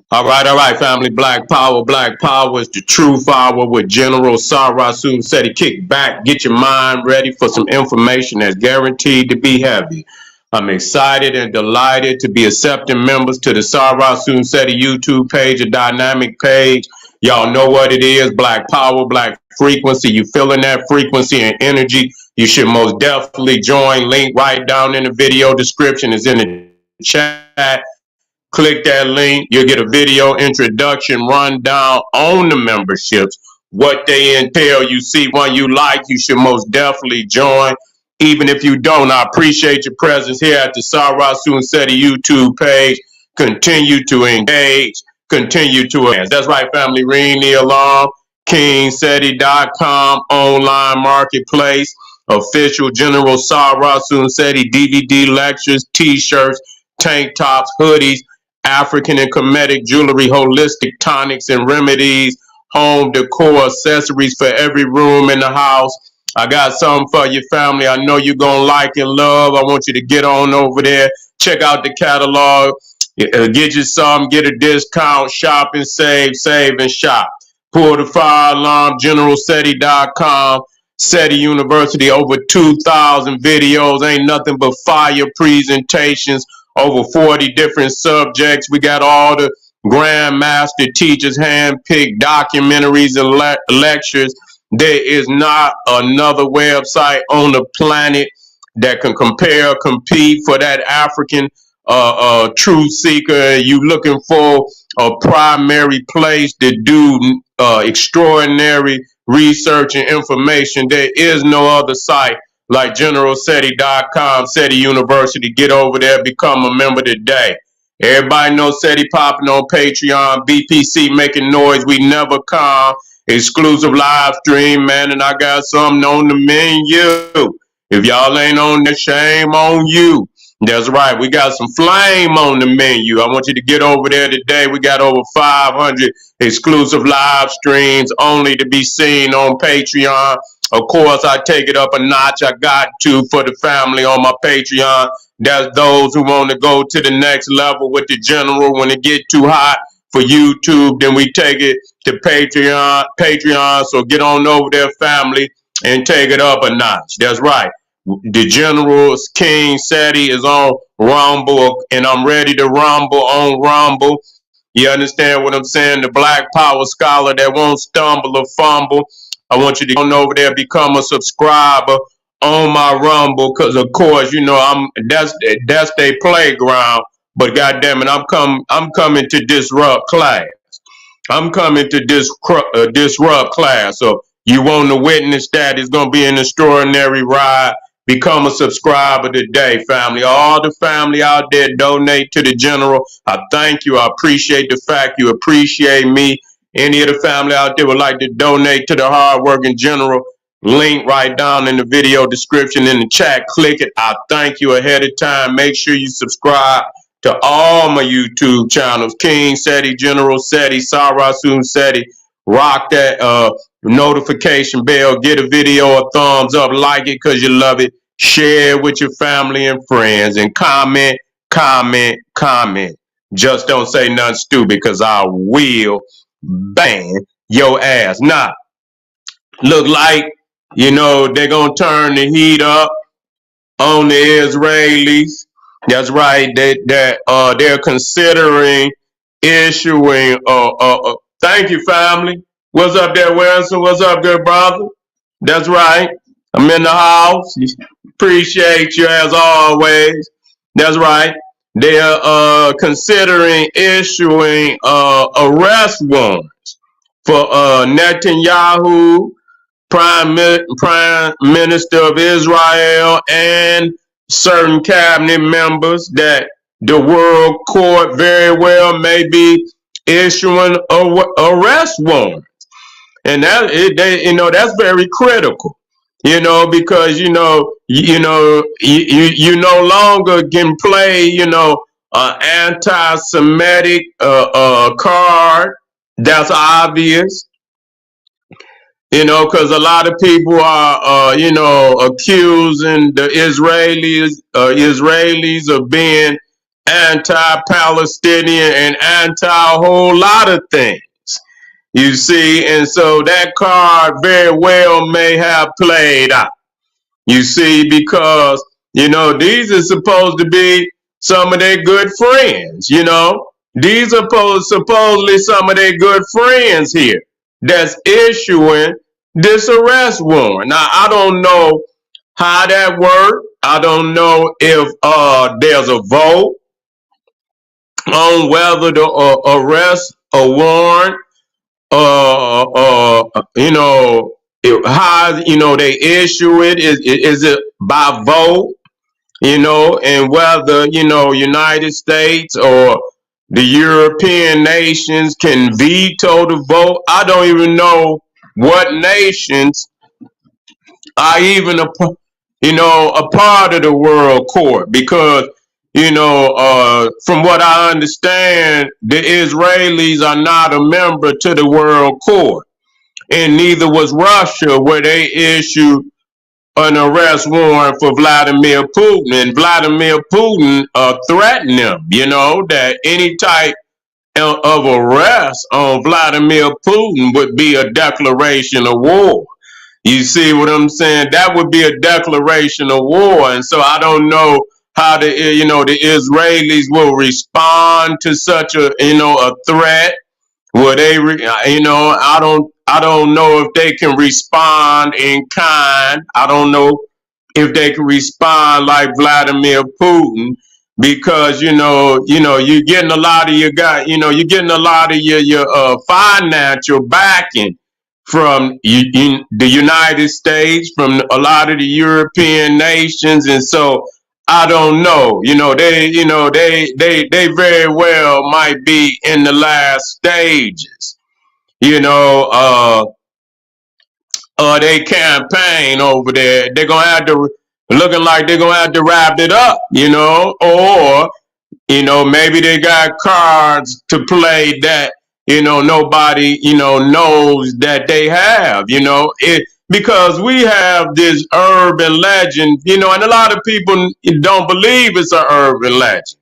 All right, family. Black Power is the true power with General Sarasu said he kick back, get your mind ready for some information that's guaranteed to be heavy. I'm excited and delighted to be accepting members to the Sarasu Seti YouTube page, a dynamic page. Y'all know what it is, Black Power, Black Frequency. You feeling that frequency and energy, you should most definitely join. Link right down in the video description is in the chat. Click that link. You'll get a video introduction rundown on the memberships, what they entail. You see one you like, you should most definitely join. Even if you don't, I appreciate your presence here at the Sarasu Seti YouTube page. Continue to engage, continue to advance. That's right, family. Ring the alarm. KingSeti.com online marketplace. Official General Sarasu Seti DVD lectures, t-shirts, tank tops, hoodies, African and Kemetic jewelry, holistic tonics and remedies, home decor, accessories for every room in the house. I got something for your family. I know you're going to like and love. I want you to get on over there. Check out the catalog. Get you some, get a discount, shop and save and shop. Pull the fire alarm, generalseti.com. SETI University, over 2,000 videos. Ain't nothing but fire presentations, over 40 different subjects. We got all the grandmaster teachers, handpicked documentaries and lectures. There is not another website on the planet that can compare, compete for that African truth seeker. You looking for a primary place to do extraordinary research and information. There is no other site like generalseti.com, SETI University. Get over there, become a member today. Everybody knows SETI popping on Patreon, BPC making noise, we never come. Exclusive live stream, man, and I got something on the menu. If y'all ain't on the shame on you. That's right, we got some flame on the menu. I want you to get over there today. We got over 500 exclusive live streams only to be seen on Patreon. Of course, I take it up a notch. I got to for the family on my Patreon. That's those who want to go to the next level with the general. When it get too hot for YouTube, then we take it to Patreon. So get on over there, family, and take it up a notch. That's right. The General's King Seti is on Rumble, and I'm ready to rumble on Rumble. You understand what I'm saying? The Black Power Scholar that won't stumble or fumble. I want you to go over there, become a subscriber on my Rumble, because of course, you know, that's their playground. But goddamn it, I'm coming to disrupt class. I'm coming to disrupt class. So you want to witness that? It's going to be an extraordinary ride. Become a subscriber today, family. All the family out there, donate to the general. I thank you. I appreciate the fact you appreciate me. Any of the family out there would like to donate to the hardworking general, link right down in the video description in the chat. Click it. I thank you ahead of time. Make sure you subscribe to all my YouTube channels. King Seti, General Seti, Sarasu Seti. Rock that notification bell. Get a video a thumbs up. Like it because you love it. Share it with your family and friends. And comment, comment, comment. Just don't say nothing stupid because I will ban your ass. Now, look like, you know, they're going to turn the heat up on the Israelis. That's right. They're considering issuing. Thank you, family. What's up there, Wilson? What's up, good brother? That's right. I'm in the house. Appreciate you as always. That's right. They're considering issuing arrest warrants for Netanyahu, Prime Minister of Israel, and certain cabinet members that the world court very well may be issuing arrest warrants. And that's very critical, because you no longer can play anti-Semitic card. That's obvious. Because a lot of people are, accusing the Israelis of being anti-Palestinian and anti a whole lot of things. You see, and so that card very well may have played out. You see, because, these are supposed to be some of their good friends. These are supposedly some of their good friends here that's issuing this arrest warrant. Now, I don't know how that works. I don't know if there's a vote on whether to arrest a warrant, how, they issue it. Is it by vote? And whether, United States or the European nations can veto the vote. I don't even know what nations are even a part of the World Court, because, from what I understand, the Israelis are not a member to the World Court, and neither was Russia, where they issued an arrest warrant for Vladimir Putin, and Vladimir Putin threatened them, that any type of arrest on Vladimir Putin would be a declaration of war. You see what I'm saying? That would be a declaration of war, and so I don't know how the Israelis will respond to such a threat. Will they, I don't know if they can respond in kind. I don't know if they can respond like Vladimir Putin, because you're getting a lot of you're getting a lot of your financial backing from the United States, from a lot of the European nations, and so I don't know. They very well might be in the last stages. You know, uh, they campaign over there. They're gonna have to looking like they're gonna have to wrap it up. Or maybe they got cards to play that, nobody, knows that they have, because we have this urban legend, and a lot of people don't believe it's an urban legend,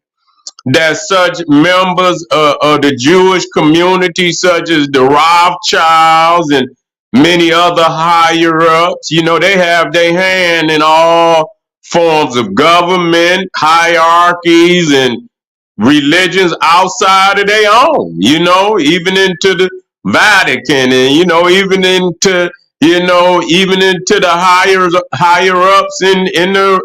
that such members of the Jewish community, such as the Rothschilds and many other higher ups, they have their hand in all forms of government hierarchies and religions outside of their own, even into the Vatican, and even into the higher ups in the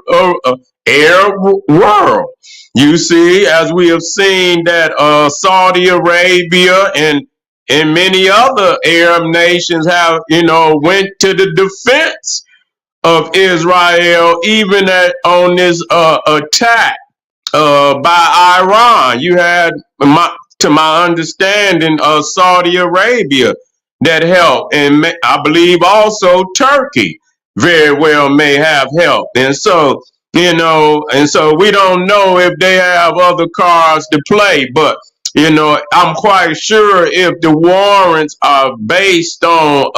Arab world. You see, as we have seen that Saudi Arabia and many other Arab nations have, went to the defense of Israel, even on this attack by Iran. You had, to my understanding, Saudi Arabia that helped, and I believe also Turkey very well may have helped. And so, we don't know if they have other cards to play, but I'm quite sure if the warrants are based on,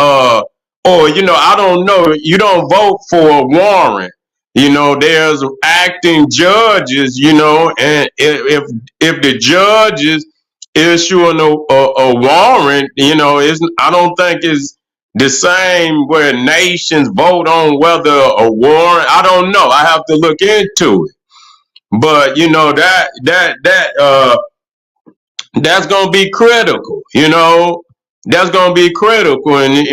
or I don't know, you don't vote for a warrant. There's acting judges, and if the judges issuing a warrant, I don't think it's the same where nations vote on whether a warrant. I don't know. I have to look into it. But that's gonna be critical. That's gonna be critical, and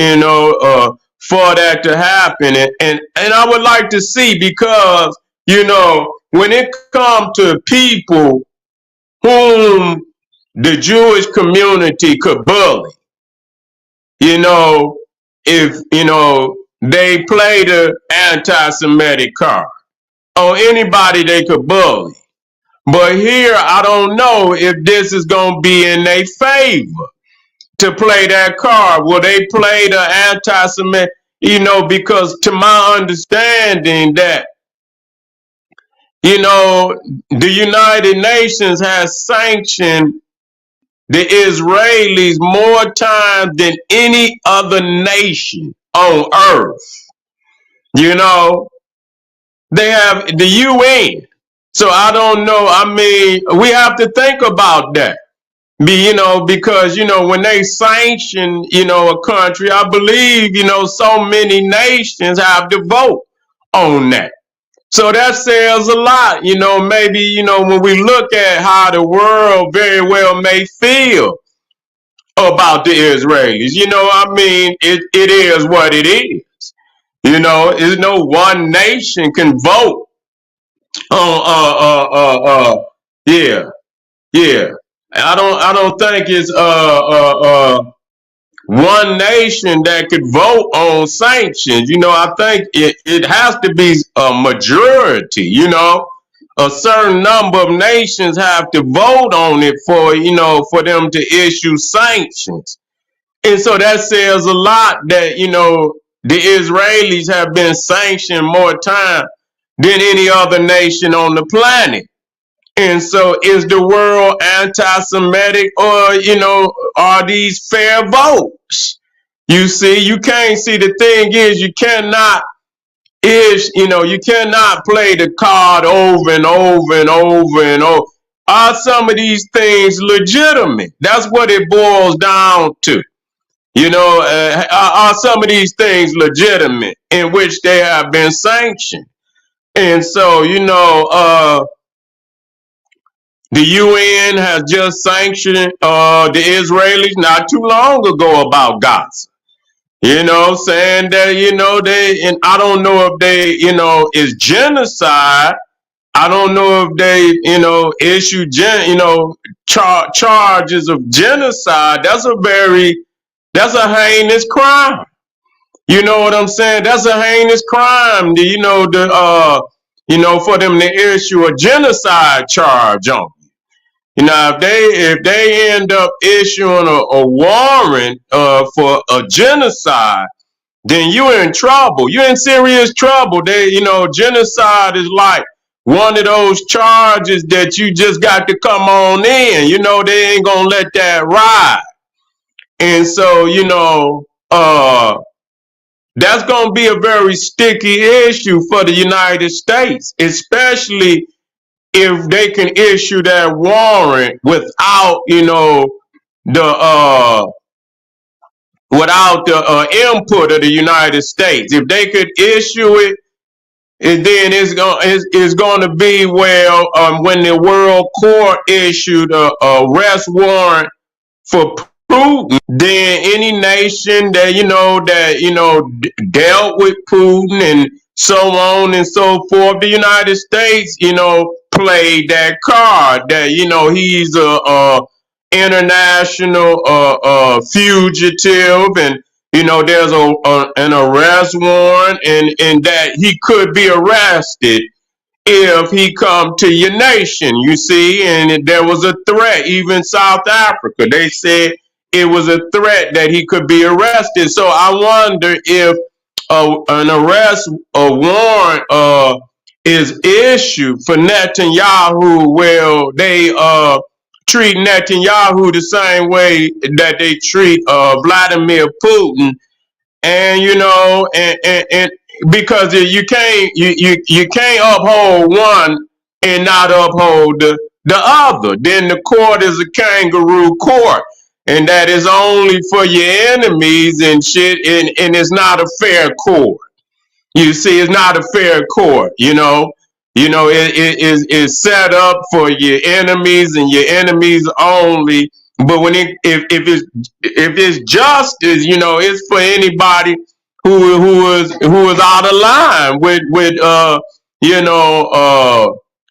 for that to happen, and I would like to see, because when it comes to people whom the Jewish community could bully, if they play the anti-Semitic card on anybody they could bully. But here, I don't know if this is going to be in their favor to play that card. Will they play the anti-Semitic? Because to my understanding that, the United Nations has sanctioned the Israelis more times than any other nation on earth. You know, they have the UN. So I don't know. I mean, we have to think about that. Because, when they sanction, a country, I believe, so many nations have to vote on that. So that says a lot, maybe, when we look at how the world very well may feel about the Israelis, I mean, it is what it is. There's no one nation can vote on, yeah, yeah. I don't think it's, one nation that could vote on sanctions. I think it has to be a majority, a certain number of nations have to vote on it for them to issue sanctions. And so that says a lot that, the Israelis have been sanctioned more time than any other nation on the planet. And so is the world anti-Semitic, or, are these fair votes? You see, you can't see, the thing is, you cannot play the card over and over and over and over. Are some of these things legitimate? That's what it boils down to. Are some of these things legitimate in which they have been sanctioned? And so, the UN has just sanctioned the Israelis not too long ago about Gaza. Saying that, and I don't know if they, is genocide. I don't know if they, issue, charges of genocide. That's a heinous crime. You know what I'm saying? That's a heinous crime. For them to issue a genocide charge on. If they end up issuing a warrant for a genocide, then you're in trouble. You're in serious trouble. Genocide is like one of those charges that you just got to come on in. They ain't gonna let that ride. And so, that's gonna be a very sticky issue for the United States, especially if they can issue that warrant without, the input of the United States. If they could issue it, and then it's going to be, well, when the World Court issued a arrest warrant for Putin, then any nation that dealt with Putin and so on and so forth, the United States, played that card that he's a international fugitive, and there's an arrest warrant, and that he could be arrested if he come to your nation, you see. And there was a threat. Even South Africa, they said it was a threat that he could be arrested. So I wonder if an arrest warrant is issued for Netanyahu. Will they treat Netanyahu the same way that they treat Vladimir Putin? And and because you can't uphold one and not uphold the other. Then the court is a kangaroo court, and that is only for your enemies and shit, and it's not a fair court. You see, it's not a fair court. It's set up for your enemies and your enemies only. But if it's justice, it's for anybody who is out of line with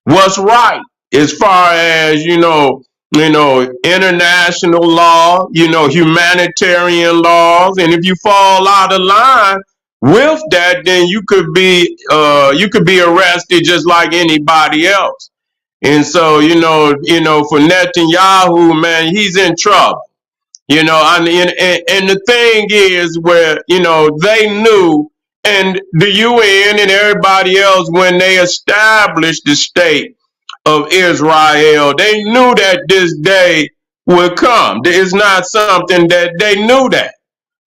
what's right, as far as international law, humanitarian laws. And if you fall out of line with that, then you could be arrested just like anybody else. And so, for Netanyahu, man, he's in trouble. And the thing is, where they knew, and the UN and everybody else, when they established the state of Israel, they knew that this day would come. It's not something that they knew that,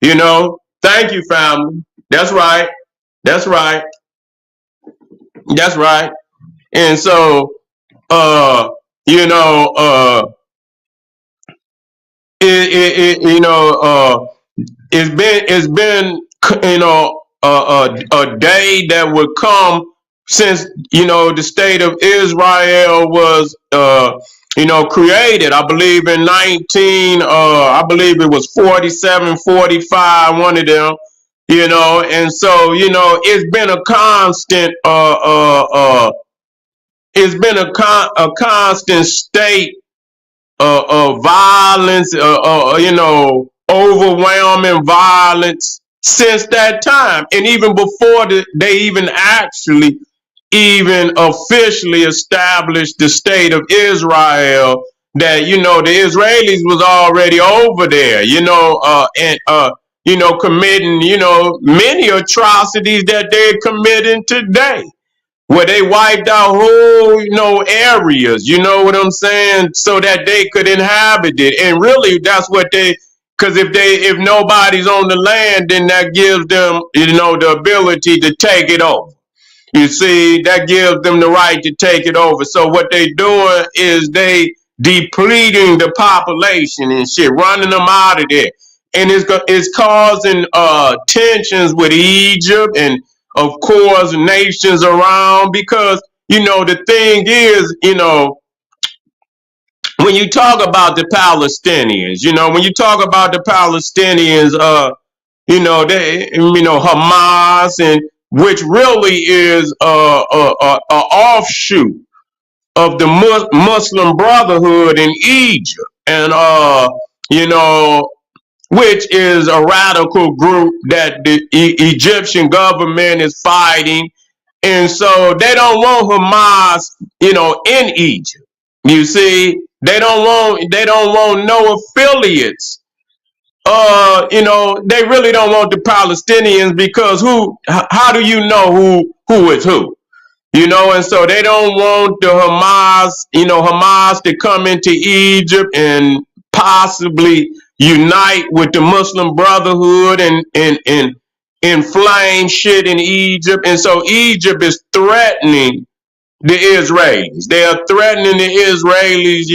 you know. Thank you, family. That's right. That's right. That's right. And so, uh, you know, you know, it's been you know a day that would come since the state of Israel was created. I believe in 19 I believe it was 47, 45, one of them. And so it's been a constant a constant state of violence, overwhelming violence since that time, and even before they even actually even officially established the state of Israel. That the Israelis was already over there, and committing many atrocities that they're committing today, where they wiped out whole areas, you know what I'm saying, so that they could inhabit it. And really that's what they, because if nobody's on the land, then that gives them the ability to take it over. You see, that gives them the right to take it over. So what they doing is they depleting the population and shit, running them out of there. And it's causing tensions with Egypt and of course nations around, because the thing is, when you talk about the Palestinians, when you talk about the Palestinians, they, Hamas, and which really is a offshoot of the Muslim Brotherhood in Egypt, and you know, which is a radical group that the Egyptian government is fighting, and so they don't want Hamas, in Egypt. You see, they don't want no affiliates. They really don't want the Palestinians, because how do you know who is who? And so they don't want the Hamas to come into Egypt and possibly unite with the Muslim Brotherhood and inflame shit in Egypt. And so Egypt is threatening the Israelis. They are threatening the Israelis.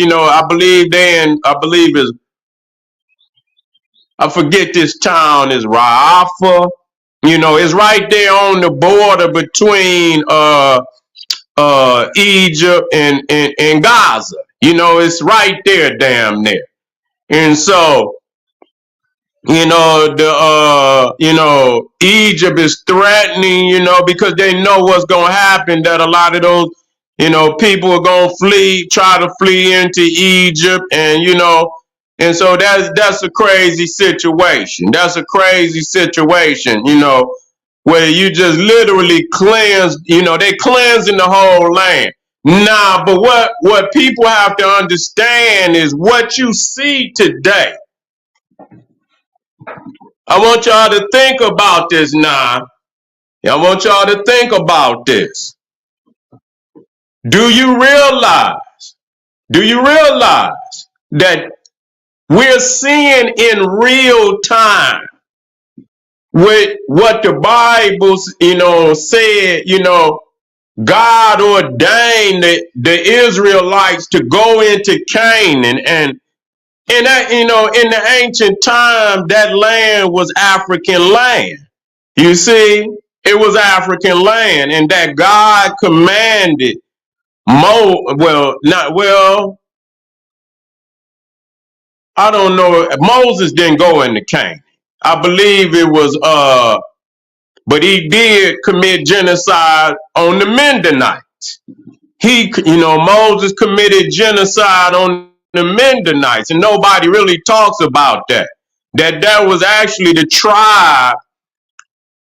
I believe is, I forget this town is Rafah. It's right there on the border between Egypt and Gaza. It's right there, damn near. And so, Egypt is threatening, because they know what's gonna happen, that a lot of those, people are gonna try to flee into Egypt, and so that's a crazy situation. That's a crazy situation, where you just literally cleanse, they cleansing the whole land. Nah, but what people have to understand is what you see today. I want y'all to think about this now. I want y'all to think about this. Do you realize, do you realize that we're seeing in real time with what the Bible, said, God ordained the Israelites to go into Canaan, and that, in the ancient time, that land was African land. You see, it was African land, and that God commanded I don't know. Moses didn't go into Canaan. I believe it was but he did commit genocide on the Mennonites. Moses committed genocide on the Mennonites, and nobody really talks about that. That was actually the tribe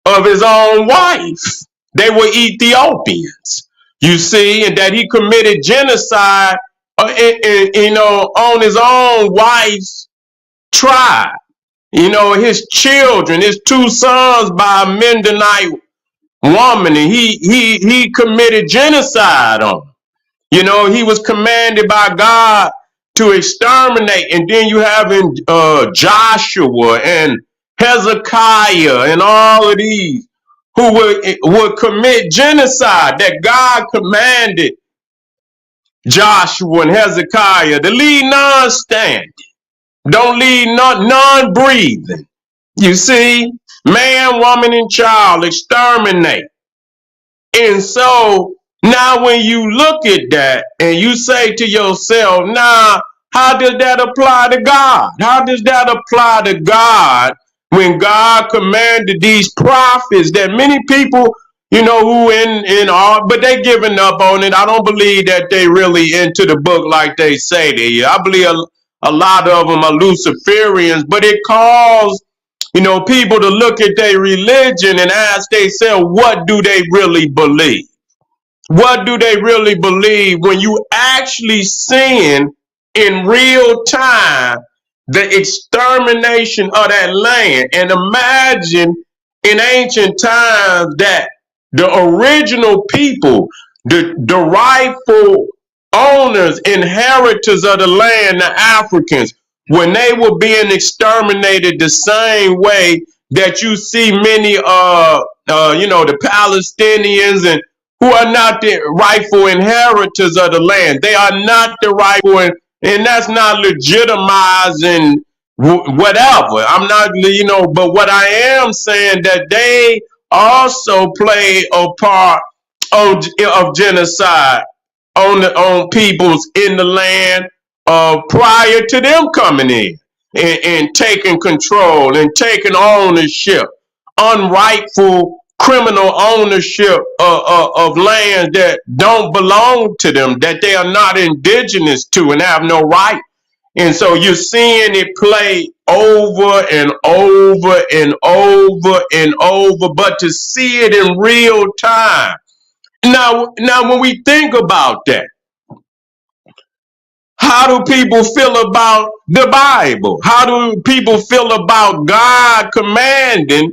of his own wife. They were Ethiopians, you see, and that he committed genocide, on his own wife's tribe. His children, his two sons by a Mennonite woman, and he committed genocide on them. He was commanded by God to exterminate. And then you have in Joshua and Hezekiah, and all of these who would commit genocide, that God commanded Joshua and Hezekiah to leave none standing. Don't leave none breathing. You see, man, woman, and child exterminate. And so now when you look at that and you say to yourself, now, how does that apply to God? How does that apply to God when God commanded these prophets that many people, who in all, but they giving up on it. I don't believe that they really into the book like they say they. I believe a lot of them are Luciferians, but it calls people to look at their religion and ask themselves, what do they really believe? What do they really believe when you actually seeing in real time the extermination of that land? And imagine in ancient times that the original people, the rightful owners, inheritors of the land, the Africans, when they were being exterminated the same way that you see many the Palestinians and who are not the rightful inheritors of the land. They are not the rightful, and that's not legitimizing whatever. I'm not, but what I am saying that they also play a part of genocide on peoples in the land prior to them coming in and taking control and taking ownership, unrightful criminal ownership of lands that don't belong to them, that they are not indigenous to and have no right. And so you're seeing it play over and over and over and over, but to see it in real time. Now, when we think about that, how do people feel about the Bible? How do people feel about God commanding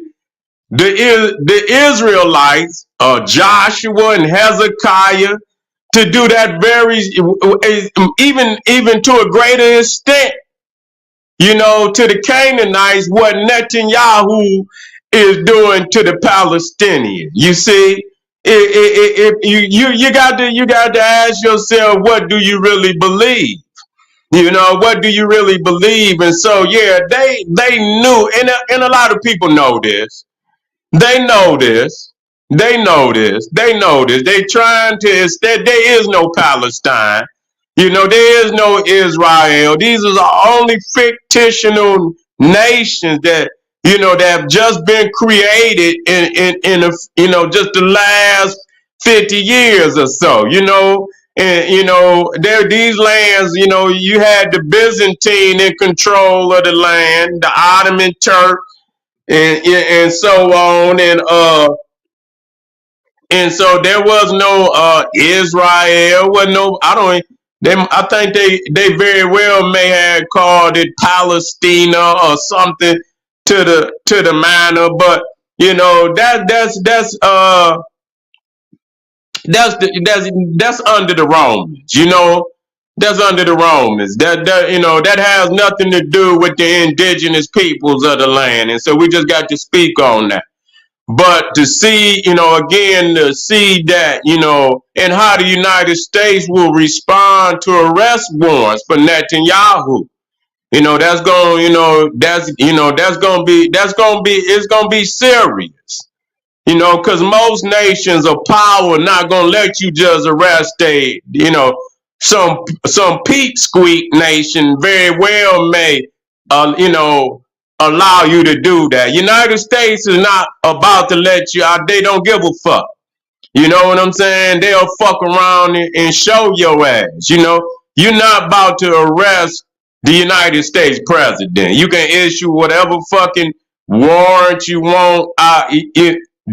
the Israelites, Joshua and Hezekiah, to do that even to a greater extent, to the Canaanites, what Netanyahu is doing to the Palestinians? You see, you got to ask yourself, what do you really believe? What do you really believe? And so, yeah, they knew, and a lot of people know this. They know this. They know this. They know this. They trying to instead. There is no Palestine. There is no Israel. These are the only fictional nations that have just been created in just the last 50 years or so. And there these lands. You had the Byzantine in control of the land, the Ottoman Turk, and so on, and so there was no Israel, was no, I think they very well may have called it Palestina or something to the manner, but that's under the Romans. That's under the Romans. That has nothing to do with the indigenous peoples of the land. And so we just got to speak on that. But to see, again, to see that, and how the United States will respond to arrest warrants for Netanyahu. That's going, it's going to be serious. Because most nations of power not gonna let you just arrest some peep squeak nation very well may allow you to do that. United States is not about to let you out. They don't give a fuck. You know what I'm saying? They'll fuck around and show your ass. You're not about to arrest the United States president. You can issue whatever fucking warrant you want.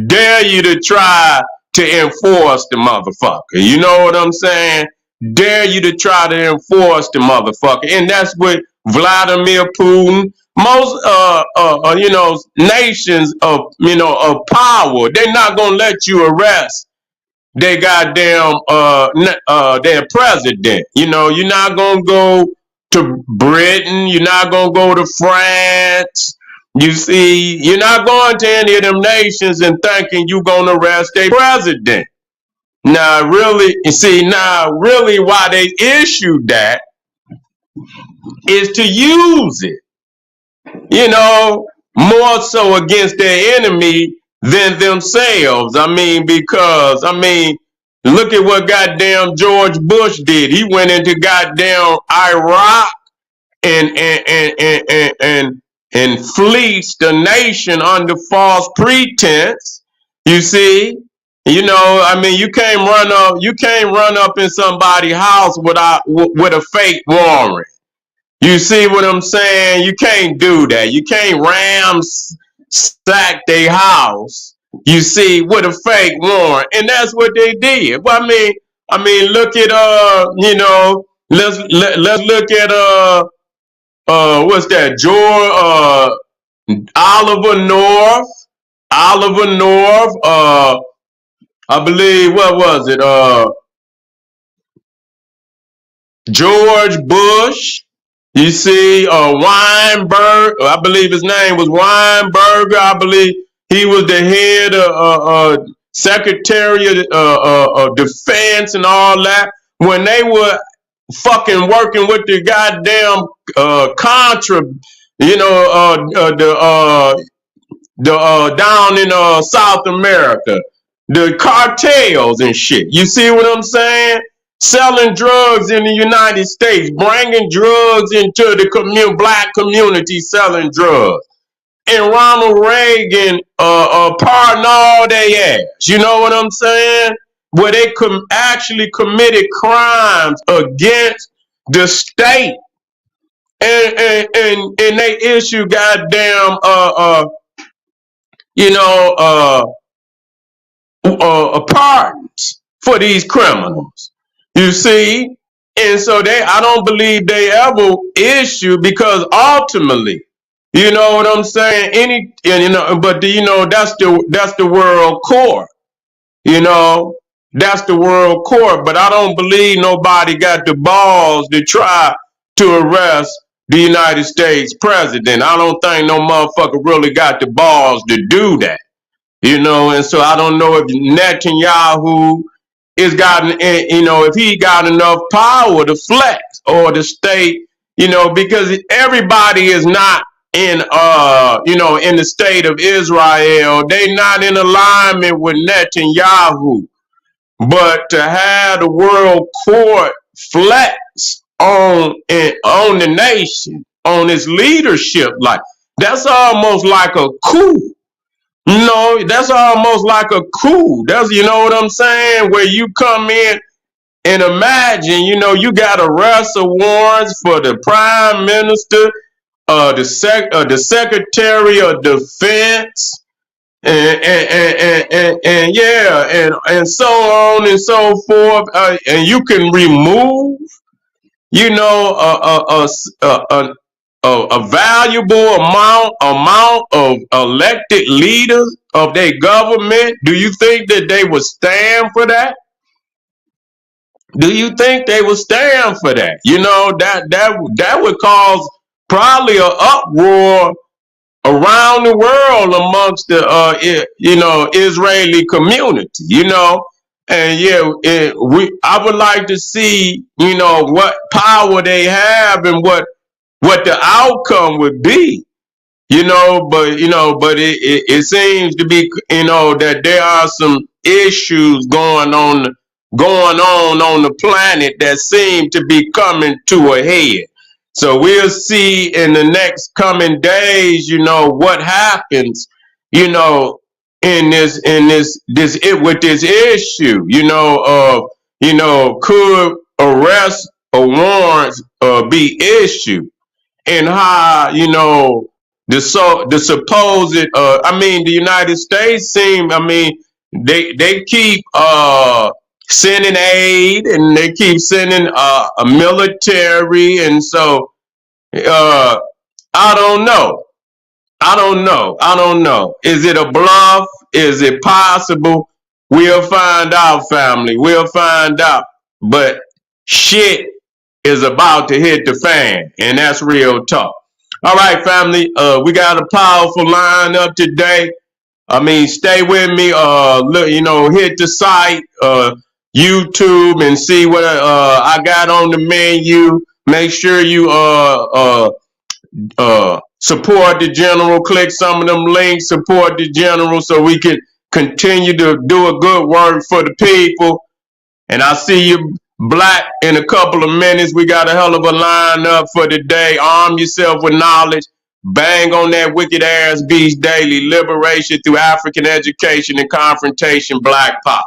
Dare you to try to enforce the motherfucker. You know what I'm saying? Dare you to try to enforce the motherfucker. And that's what Vladimir Putin, most nations of power, they're not gonna let you arrest their goddamn their president. You're not gonna go to Britain, you're not gonna go to France, You see, you're not going to any of them nations and thinking you're going to arrest a president. Now, really, you see, now, really, why they issued that is to use it, more so against their enemy than themselves. I mean, because, look at what goddamn George Bush did. He went into goddamn Iraq and fleeced the nation under false pretense. You see, you can't run up in somebody's house with a fake warrant. You see what I'm saying? You can't do that. You can't ransack their house. You see, with a fake warrant, and that's what they did. Well, look at let's look at what's that? Oliver North. I believe, what was it? George Bush. You see, Weinberg. I believe his name was Weinberger. I believe he was the head of Secretary of Defense and all that. When they were fucking working with the goddamn Contra, down in South America, the cartels and shit. You see what I'm saying? Selling drugs in the United States, bringing drugs into the black community, selling drugs. And Ronald Reagan pardoned all they ass. You know what I'm saying? Where they actually committed crimes against the state. And they issue goddamn pardons for these criminals. You see? And so I don't believe they ever issue, because ultimately, you know what I'm saying? But that's the world court. That's the world court. But I don't believe nobody got the balls to try to arrest the United States president. I don't think no motherfucker really got the balls to do that. And so I don't know if Netanyahu if he got enough power to flex, or the state, because everybody is not in the state of Israel. They not in alignment with Netanyahu. But to have the world court flex on the nation, on its leadership, like, that's almost like a coup. That's almost like a coup. That's, you know what I'm saying? Where you come in and imagine, you got arrest warrants for the prime minister, the secretary of defense, and yeah, and so on and so forth. And you can remove, a valuable amount of elected leaders of their government. Do you think that they would stand for that? Do you think they would stand for that? That would cause probably an uproar around the world amongst the Israeli community. And yeah, I would like to see what power they have and what the outcome would be, but it seems to be, that there are some issues going on the planet that seem to be coming to a head. So we'll see in the next coming days, what happens, in this with this issue, could arrest or warrants be issued. And how, the supposed the United States they keep sending aid, and they keep sending a military, and so I don't know. Is it a bluff? Is it possible? We'll find out, family. We'll find out. But shit is about to hit the fan, and that's real talk. All right, family. We got a powerful lineup today. I mean, stay with me. Look, hit the site, YouTube, and see what I got on the menu. Make sure you support the general. Click some of them links. Support the general so we can continue to do a good work for the people. And I'll see you black in a couple of minutes. We got a hell of a lineup for today. Arm yourself with knowledge. Bang on that wicked ass beast daily. Liberation through African education and confrontation. Black pop.